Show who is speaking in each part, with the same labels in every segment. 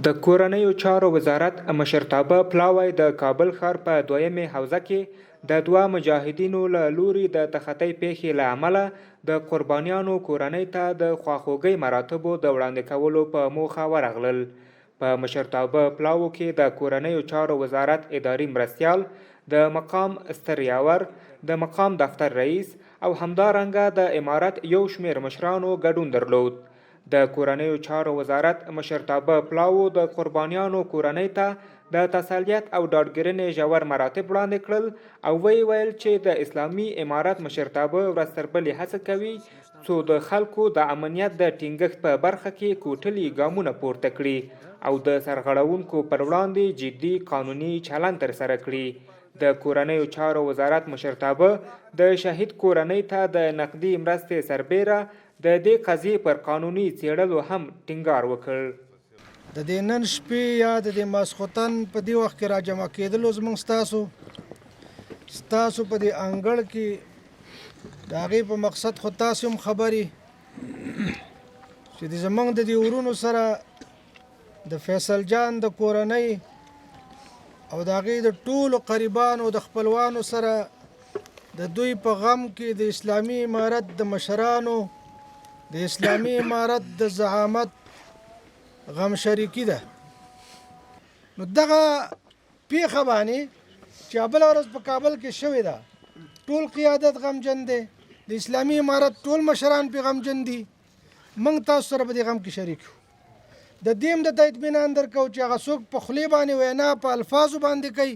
Speaker 1: د کورنیو چارو وزارت مشرتابه پلاوی د کابل ښار په دویمې حوزه کې د دوه مجاهدینو له لوري د تخطی پیښې له امله د قربانیانو کورنۍ ته د خواخوږۍ مراتبو د وړاندې کولو په موخه ورغلل. په مشرتابه پلاوو کې د کورنیو چارو وزارت اداري مرستیال، د مقام ستر یاور، د مقام دفتر رئیس او همدارنګه د امارت یو شمیر مشرانو ګډون درلود. د کورنیو چارو وزارت مشرتابه پلاوو د قربانیانو کورنۍ ته د تسلیت او ډاډګرنې ژور مراتب وړاندې کړل او ویل چې د اسلامي امارت مشرتابه ورځ تر بلې هڅه کوي څو د خلکو د امنیت د ټینګښت په برخه کې کوټلي ګامونه پورته کړي او د سرغړونکو پر وړاندې جدي قانوني چلند ترسره کړي. د کورنیو چارو وزارت مشرتابه د شهید کورنۍ ته د نقدي مرستې سربیره د دې قضیې پر قانوني څیړلو هم ټینګار وکړ.
Speaker 2: د دې نن شپې یا د دې ماسخوتن په دې وخت کې راجمع کېدلو زموږ ستاسو په دې انګړ کې د هغې په مقصد خو تاسو هم خبرې چې زموږ د دې ورونو سره د فیصل جان د کورنۍ او د هغې د ټولو قریبانو د خپلوانو سره د دوی په غم کې د اسلامي امارت د مشرانو د اسلامي امارت د زعامت غم شریکی ده. نو دغه پیښه باندې چې بله ورځ په کابل کې شوې ده ټول قیادت غمجن دی، د اسلامي امارت ټول مشران پې غمجن دي. موږ تاسو سره په دې غم کې شریک یو. د دې هم درته اطمینان درکوو چې هغه څوک په خولې باندې وینا په الفاظو باندې کوي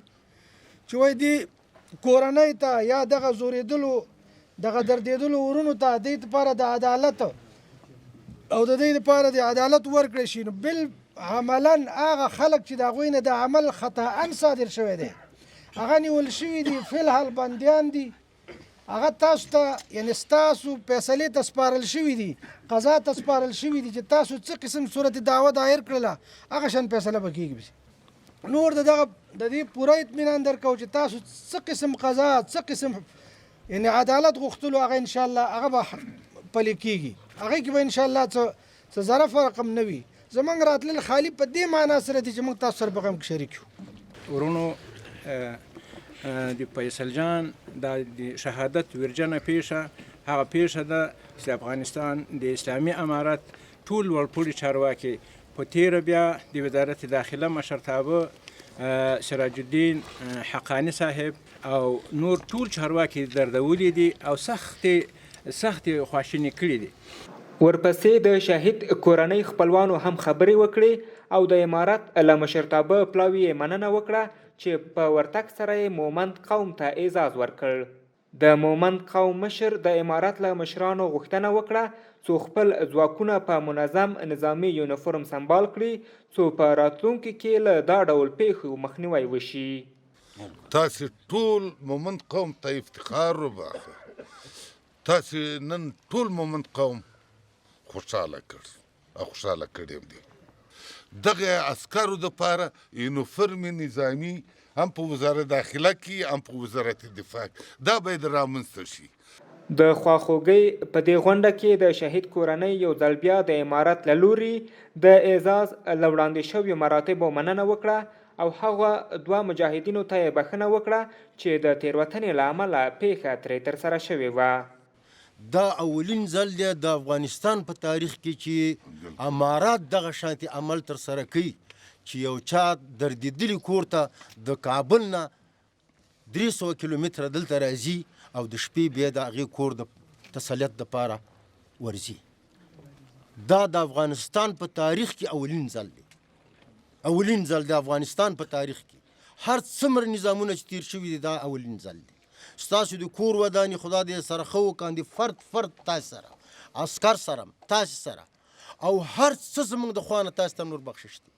Speaker 2: چې وایي دې کورنۍ ته یا دغه زورېدلو دغه دردېدلو ورونو ته د دې لپاره د عدالت او د دې لپاره د عدالت ورکړی شي. نو بل عملا هغه خلک چې د هغوی نه د عمل خطأ صادر شوی دی هغه نیول شوي دي، فی الحال بندیان دي، هغه تاسو ته یعنې ستاسو فیصلې ته سپارل شوي دي، قضا ته سپارل شوي دي چې تاسو څه قسم صورت دعوه دایر کړله هغه شان فیصله به کېږي. نور د دې پوره اطمینان درکوو چې تاسو څه قسم قضا څه قسم یعنې عدالت غوښتلو هغه انشاءالله هغه به پلی کېږي، هغې کې به انشاءالله څه ذره فرق هم نه وي. زموږ راتلل خالي په دې معنا سره دي چې موږ تاسو سره په غم کې شریک یو.
Speaker 3: ورونو د فیصل جان د شهادت ورجنه پیښه هغه پیښه ده چې افغانستان د اسلامي امارت ټول لوړپوړي چارواکي په تیره بیا د وزارت داخله مشرتابه سراج الدین حقانی صاحب او نور ټول چارواکي دردولي دي او سختې خواشیني کړي دي.
Speaker 1: ورپسې د شهید کورنۍ خپلوانو هم خبرې وکړې او د امارت له مشرتابه پلاوي یې مننه وکړه چې په ورتګ سره یې مومند قوم ته اعزاز ورکړ. د مومند قوم مشر د امارت له مشرانو غوښتنه وکړه څو خپل ځواکونه په منظم نظامي یونیفورم سمبال کړي څو په راتلونکي کې له دا ډول پیښو مخنیوی وشي.
Speaker 4: تاسې ټول مومند قوم ته افتخار وباخه. تاسې نن ټول مومند قوم خوشحاله کړ او خوشحاله کړی دي. دغه عسکرو دپاره یونیفرم نظامي هم په وزارت داخله کې هم په وزارت دفاع دا باید رامنځته شي.
Speaker 1: د خواخوږۍ په دې غونډه کې د شهید کورنۍ یو ځل بیا د امارت له لوري د اعزاز له وړاندې شویو مراتبو مننه وکړه او هغه دوه مجاهدینو ته یې بښنه وکړه چې د تېروتنې له امله پیښه ترې ترسره شوې وه.
Speaker 5: دا اولین ځل دی د افغانستان په تاریخ کې چې امارات دغه شانتي عمل ترسره کوي چې یو چا دردېدلي کور ته د کابل نه 300 کیلومتره دلته راځي او د شپې بیا د هغې کور د تسلیت دپاره ورځي. دا د افغانستان په تاریخ کې اولین ځل دی. اولین ځل د افغانستان په تاریخ کې هر څومره نظامونه چې تیر شوي دي دا اولین ځل دی. ستاسو د کور ودانې خدا دې سره ښه وکړي، فرد تاسو سره عسکر سره تاسو سره او هر څه زموږ د خوا نه تاسو ته نور بخشش دی.